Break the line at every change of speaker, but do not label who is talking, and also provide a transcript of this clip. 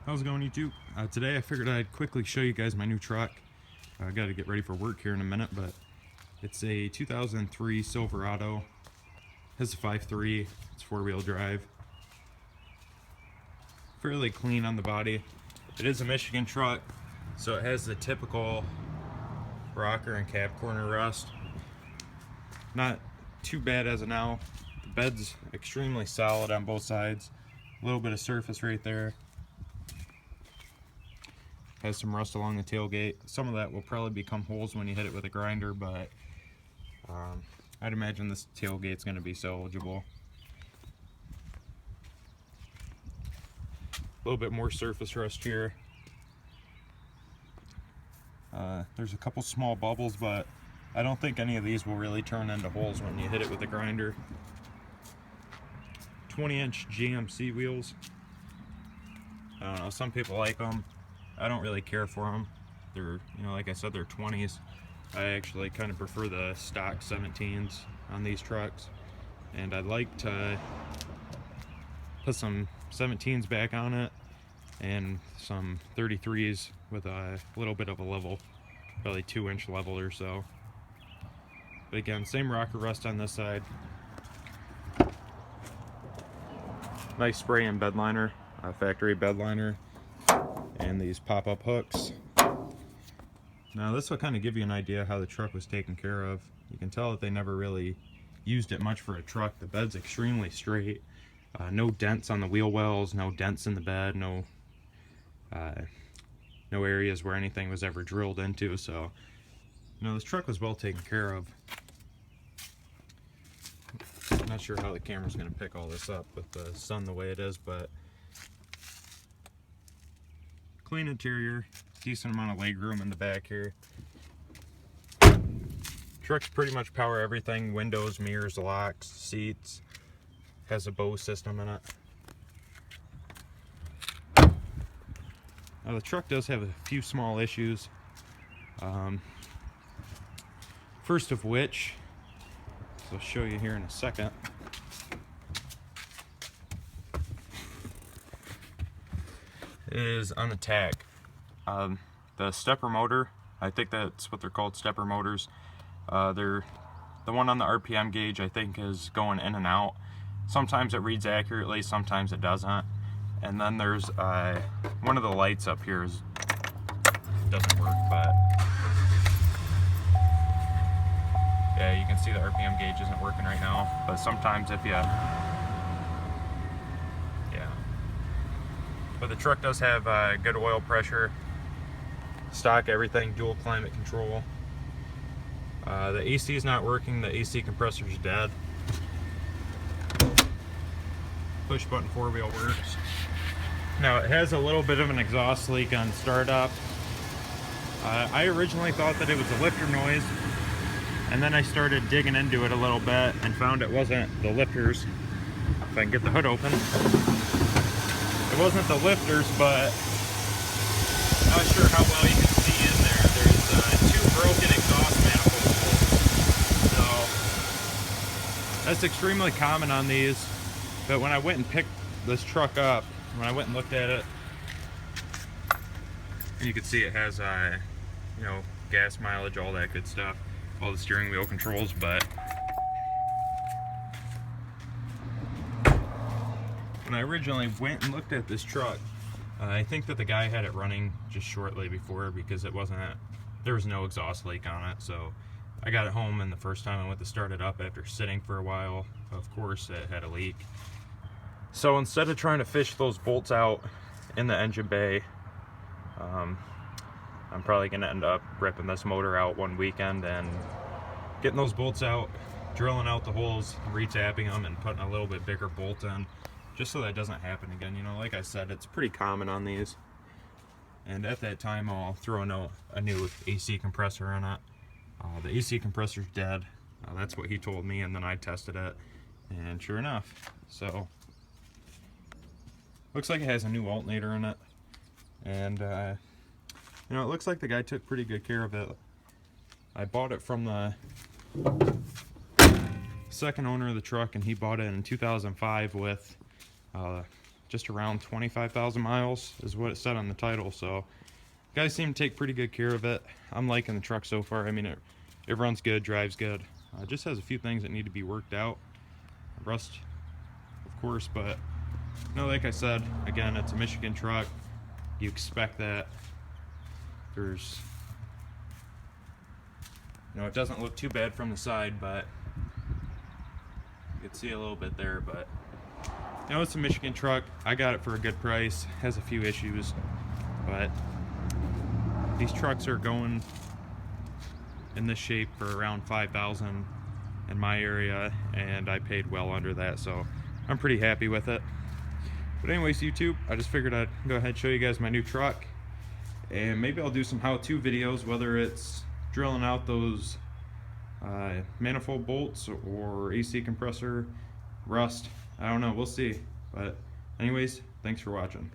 How's it going, YouTube? Today I figured I'd quickly show you guys my new truck. I got to get ready for work here in a minute, but it's a 2003 Silverado. Has a 5.3, it's 4-wheel drive. Fairly clean on the body. It is a Michigan truck, so it has the typical rocker and cab corner rust. Not too bad as of now. The bed's extremely solid on both sides. A little bit of surface right there. Has some rust along the tailgate. Some of that will probably become holes when you hit it with a grinder, but I'd imagine this tailgate's going to be salvageable. A little bit more surface rust here. There's a couple small bubbles, but I don't think any of these will really turn into holes when you hit it with a grinder. 20-inch GMC wheels. I don't know, some people like them. I don't really care for them. They're, like I said, they're 20s. I actually kind of prefer the stock 17s on these trucks. And I'd like to put some 17s back on it and some 33s with a little bit of a level, probably 2-inch level or so. But again, same rocker rust on this side. Nice spray and bed liner, factory bed liner. And these pop-up hooks. Now this will kind of give you an idea how the truck was taken care of. You can tell that they never really used it much for a truck. The bed's extremely straight. No dents on the wheel wells, no dents in the bed, no areas where anything was ever drilled into. So, this truck was well taken care of. I'm not sure how the camera's going to pick all this up with the sun the way it is, but clean interior, decent amount of leg room in the back here. Truck's pretty much power everything: windows, mirrors, locks, seats. Has a Bose system in it. Now the truck does have a few small issues. First of which, I'll show you here in a second. Is on the tach. The stepper motor, I think that's what they're called, stepper motors. The one on the RPM gauge, I think, is going in and out. Sometimes it reads accurately, sometimes it doesn't. And then there's one of the lights up here doesn't work, but yeah, you can see the RPM gauge isn't working right now. But sometimes if you but the truck does have good oil pressure, stock everything, dual climate control. The AC is not working, the AC compressor is dead. Push button 4-wheel works. Now it has a little bit of an exhaust leak on startup. I originally thought that it was a lifter noise, and then I started digging into it a little bit and found it wasn't the lifters. If I can get the hood open. It wasn't the lifters, but not sure how well you can see in there. There's 2 broken exhaust manifolds. So that's extremely common on these. But when I went and picked this truck up, when I went and looked at it, you can see it has gas mileage, all that good stuff, all the steering wheel controls. But when I originally went and looked at this truck, I think that the guy had it running just shortly before, because there was no exhaust leak on it. So I got it home, and the first time I went to start it up after sitting for a while, of course it had a leak. So instead of trying to fish those bolts out in the engine bay, I'm probably going to end up ripping this motor out one weekend and getting those bolts out, drilling out the holes, retapping them, and putting a little bit bigger bolt in, just so that doesn't happen again. Like I said, it's pretty common on these. And at that time, I'll throw a new AC compressor in it. The AC compressor's dead. That's what he told me, and then I tested it, and sure enough. So looks like it has a new alternator in it, and it looks like the guy took pretty good care of it. I bought it from the second owner of the truck, and he bought it in 2005 with just around 25,000 miles is what it said on the title. So guys seem to take pretty good care of it. I'm liking the truck so far. I mean, it runs good, drives good. Just has a few things that need to be worked out. Rust, of course, but no, like I said, again, it's a Michigan truck. You expect that. There's, it doesn't look too bad from the side, but you can see a little bit there. But it's a Michigan truck. I got it for a good price. Has a few issues, but these trucks are going in this shape for around 5,000 in my area, and I paid well under that, so I'm pretty happy with it. But anyways, YouTube, I just figured I'd go ahead and show you guys my new truck, and maybe I'll do some how-to videos, whether it's drilling out those manifold bolts or AC compressor rust. I don't know, we'll see. But anyways, thanks for watching.